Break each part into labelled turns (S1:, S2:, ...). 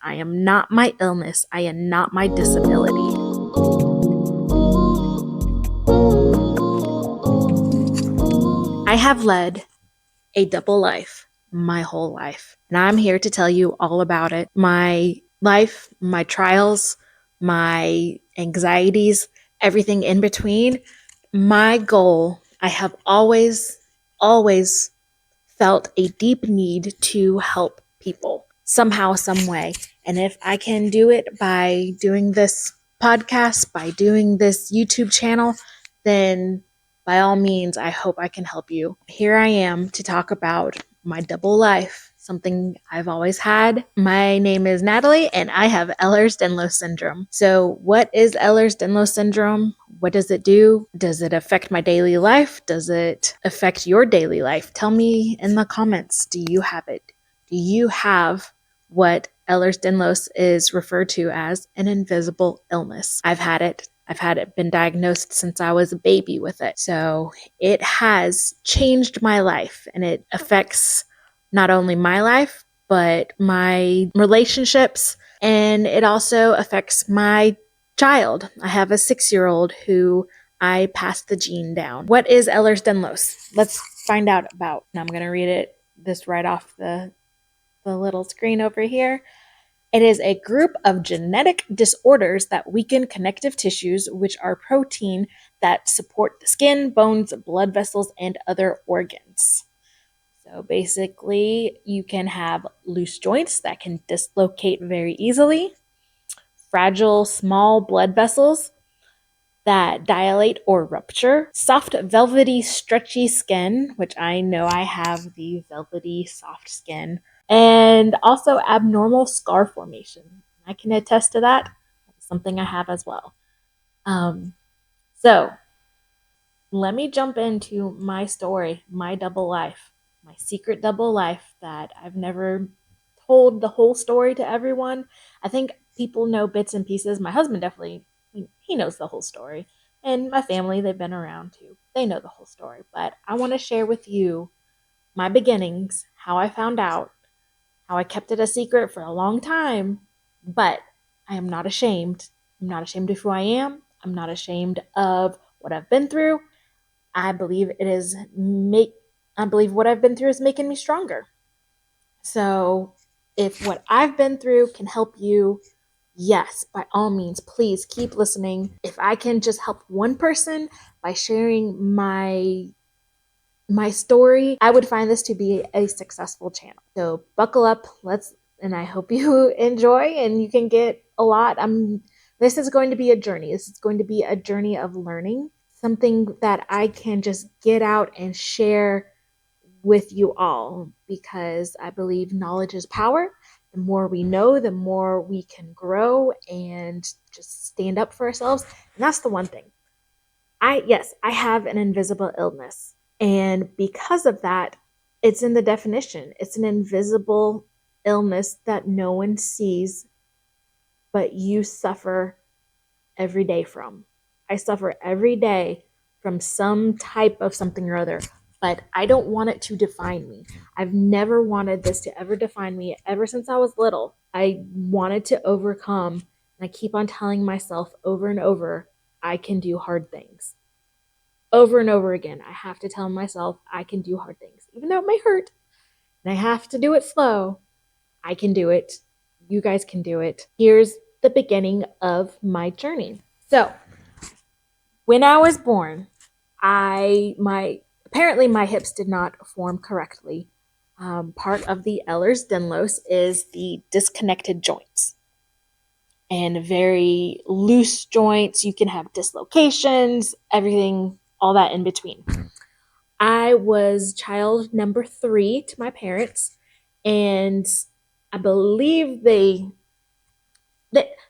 S1: I am not my illness. I am not my disability. I have led a double life my whole life, and I'm here to tell you all about it. My life, my trials, my anxieties, everything in between. My goal, I have always felt a deep need to help people somehow, some way. And if I can do it by doing this podcast, by doing this YouTube channel, then by all means, I hope I can help you. Here I am to talk about my double life, something I've always had. My name is Natalie, and I have Ehlers-Danlos Syndrome. So what is Ehlers-Danlos Syndrome? What does it do? Does it affect my daily life? Does it affect your daily life? Tell me in the comments, do you have it? Do you have what Ehlers-Danlos is referred to as an invisible illness? I've had it. I've had it been diagnosed since I was a baby with it. So it has changed my life, and it affects not only my life, but my relationships, and it also affects my child. I have a 6-year-old who I passed the gene down. What is Ehlers-Danlos? Let's find out about. And I'm going to read this right off the little screen over here. It is a group of genetic disorders that weaken connective tissues, which are protein that support the skin, bones, blood vessels, and other organs. So basically, you can have loose joints that can dislocate very easily, fragile small blood vessels that dilate or rupture, soft, velvety, stretchy skin, which I know I have the velvety, soft skin, and also abnormal scar formation. I can attest to that. That's something I have as well. So let me jump into my story, my double life, my secret double life that I've never told the whole story to everyone. I think people know bits and pieces. My husband definitely, he knows the whole story. And my family, they've been around too. They know the whole story. But I want to share with you my beginnings, how I found out, how I kept it a secret for a long time. But I am not ashamed. I'm not ashamed of who I am. I'm not ashamed of what I've been through. I believe I believe what I've been through is making me stronger. So if what I've been through can help you, yes, by all means, please keep listening. If I can just help one person by sharing my story, I would find this to be a successful channel. So buckle up, and I hope you enjoy and you can get a lot. This is going to be a journey. This is going to be a journey of learning, something that I can just get out and share with you all, because I believe knowledge is power. The more we know, the more we can grow and just stand up for ourselves. And that's the one thing. I have an invisible illness. And because of that, it's in the definition. It's an invisible illness that no one sees, but you suffer every day from. I suffer every day from some type of something or other, but I don't want it to define me. I've never wanted this to ever define me ever since I was little. I wanted to overcome, and I keep on telling myself over and over, I can do hard things. Over and over again, I have to tell myself I can do hard things, even though it may hurt, and I have to do it slow. I can do it. You guys can do it. Here's the beginning of my journey. So, when I was born, apparently my hips did not form correctly. Part of the Ehlers-Danlos is the disconnected joints and very loose joints. You can have dislocations, everything, all that in between. I was child number 3 to my parents, and I believe they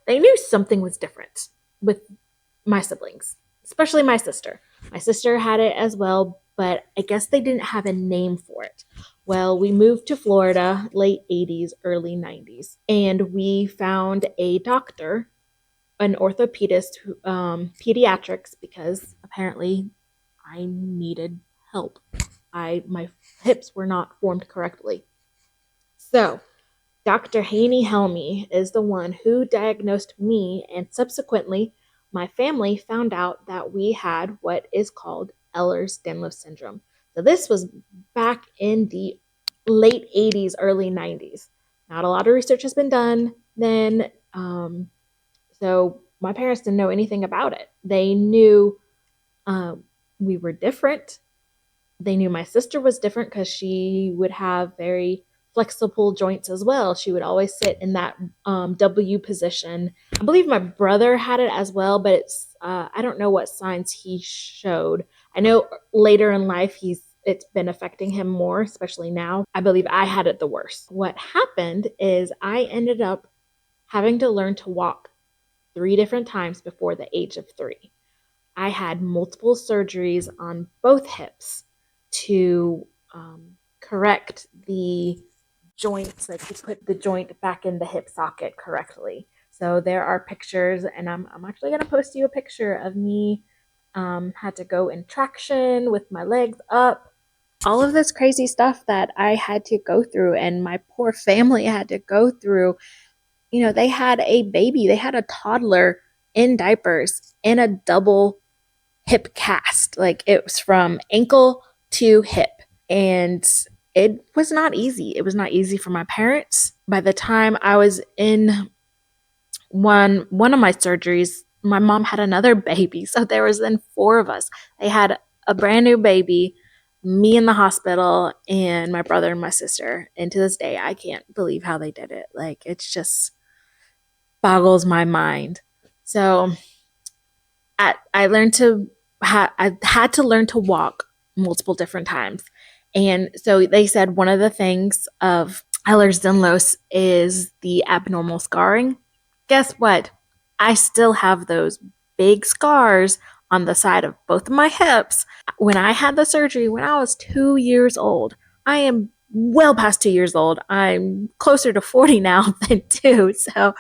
S1: knew something was different with my siblings, especially my sister. My sister had it as well, but I guess they didn't have a name for it. Well, we moved to Florida late 80s, early 90s, and we found a doctor, an orthopedist, pediatrics, because apparently I needed help. My hips were not formed correctly. So Dr. Haney Helmy is the one who diagnosed me, and subsequently, my family found out that we had what is called Ehlers-Danlos Syndrome. So this was back in the late 80s, early 90s. Not a lot of research has been done then. So my parents didn't know anything about it. They knew we were different. They knew my sister was different because she would have very flexible joints as well. She would always sit in that W position. I believe my brother had it as well, but I don't know what signs he showed. I know later in life it's been affecting him more, especially now. I believe I had it the worst. What happened is I ended up having to learn to walk 3 different times before the age of 3. I had multiple surgeries on both hips to correct the joints, like to put the joint back in the hip socket correctly. So there are pictures, and I'm actually going to post you a picture of me. Had to go in traction with my legs up. All of this crazy stuff that I had to go through, and my poor family had to go through. They had a baby, they had a toddler in diapers in a double hip cast. Like it was from ankle to hip. And it was not easy. It was not easy for my parents. By the time I was in one of my surgeries, my mom had another baby. So there was then 4 of us. They had a brand new baby, me in the hospital, and my brother and my sister. And to this day, I can't believe how they did it. Like it's just boggles my mind. So I learned to I had to learn to walk multiple different times. And so they said one of the things of Ehlers-Danlos is the abnormal scarring. Guess what? I still have those big scars on the side of both of my hips. When I had the surgery when I was 2 years old, I am well past 2 years old. I'm closer to 40 now than 2. So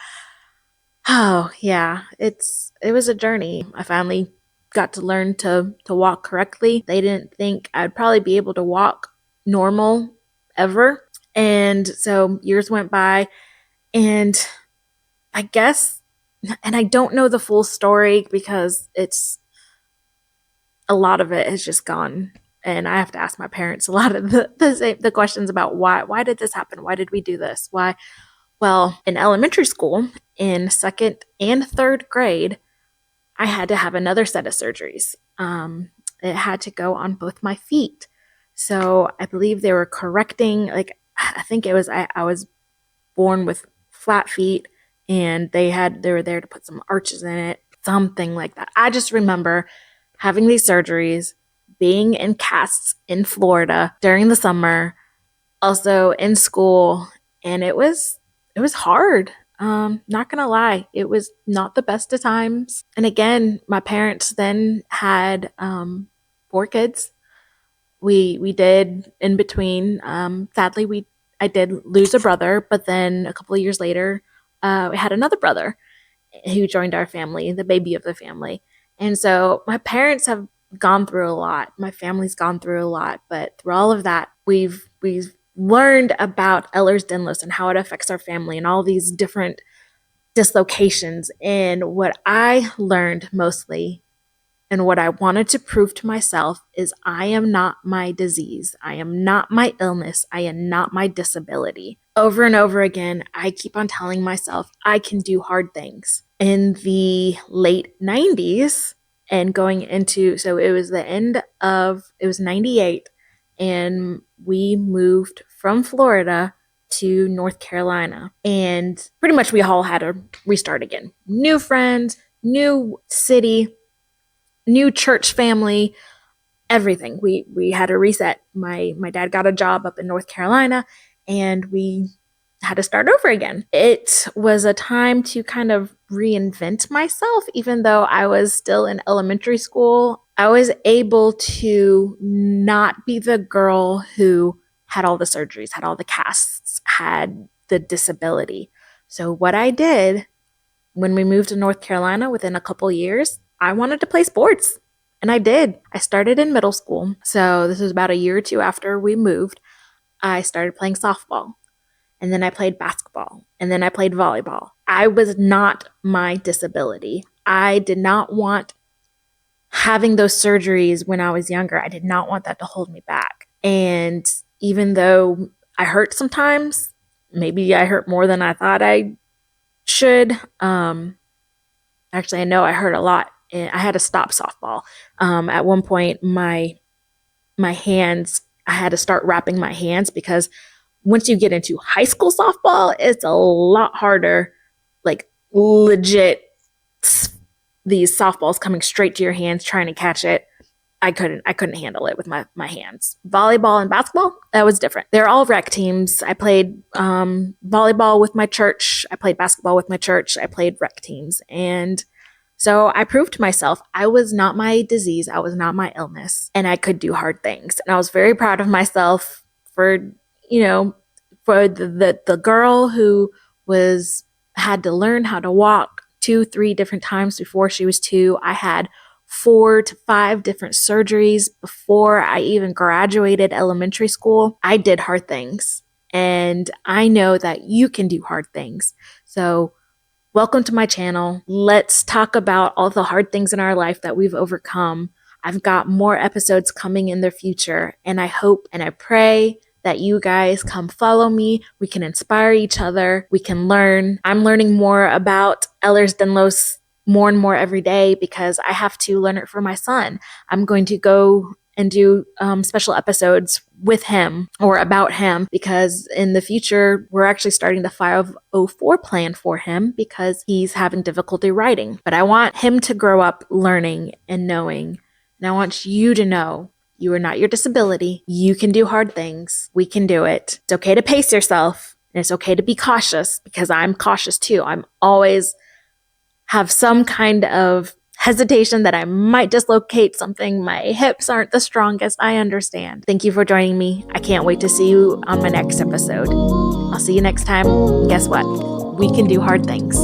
S1: oh, yeah, it was a journey. I finally got to learn to walk correctly. They didn't think I'd probably be able to walk normal ever. And so years went by, and I guess and I don't know the full story because it's a lot of it has just gone, and I have to ask my parents a lot of the questions about why did this happen? Why did we do this? Why? Well, in elementary school, in second and third grade, I had to have another set of surgeries. It had to go on both my feet. So I believe they were correcting, like, I think it was, I was born with flat feet, and they were there to put some arches in it, something like that. I just remember having these surgeries, being in casts in Florida during the summer, also in school, and it was hard. Not gonna lie, it was not the best of times. And again, my parents then had 4 kids. We did in between. Sadly, we I did lose a brother, but then a couple of years later, we had another brother who joined our family, the baby of the family. And so my parents have gone through a lot. My family's gone through a lot, but through all of that, we've learned about Ehlers-Danlos and how it affects our family and all these different dislocations. And what I learned mostly and what I wanted to prove to myself is I am not my disease. I am not my illness. I am not my disability. Over and over again, I keep on telling myself I can do hard things. In the late 90s and going into, so it was 98, and we moved from Florida to North Carolina. And pretty much we all had to restart again. New friends, new city, new church family, everything. We had a reset. My dad got a job up in North Carolina, and we had to start over again. It was a time to kind of reinvent myself, even though I was still in elementary school. I was able to not be the girl who had all the surgeries, had all the casts, had the disability. So what I did when we moved to North Carolina within a couple years, I wanted to play sports. And I did. I started in middle school. So this was about a year or two after we moved. I started playing softball. and then I played basketball, and then I played volleyball. I was not my disability. I did not want having those surgeries when I was younger. I did not want that to hold me back. And even though I hurt sometimes, maybe I hurt more than I thought I should. Actually, I know I hurt a lot. I had to stop softball. At one point, my hands, I had to start wrapping my hands because once you get into high school softball, it's a lot harder, like legit, these softballs coming straight to your hands, trying to catch it. I couldn't handle it with my hands. Volleyball and basketball, that was different. They're all rec teams. I played volleyball with my church. I played basketball with my church. I played rec teams. And so I proved to myself I was not my disease. I was not my illness. And I could do hard things. And I was very proud of myself for, for the girl who had to learn how to walk 2-3 different times before she was 2. I had 4 to 5 different surgeries before I even graduated elementary school. I did hard things, and I know that you can do hard things. So welcome to my channel. Let's talk about all the hard things in our life that we've overcome. I've got more episodes coming in the future, and I hope and I pray that you guys come follow me. We can inspire each other. We can learn. I'm learning more about Ehlers-Danlos more and more every day because I have to learn it for my son. I'm going to go and do special episodes with him or about him because in the future, we're actually starting the 504 plan for him because he's having difficulty writing. But I want him to grow up learning and knowing. And I want you to know you are not your disability. You can do hard things. We can do it. It's okay to pace yourself, and it's okay to be cautious because I'm cautious too. I'm always have some kind of hesitation that I might dislocate something. My hips aren't the strongest. I understand. Thank you for joining me. I can't wait to see you on my next episode. I'll see you next time. Guess what? We can do hard things.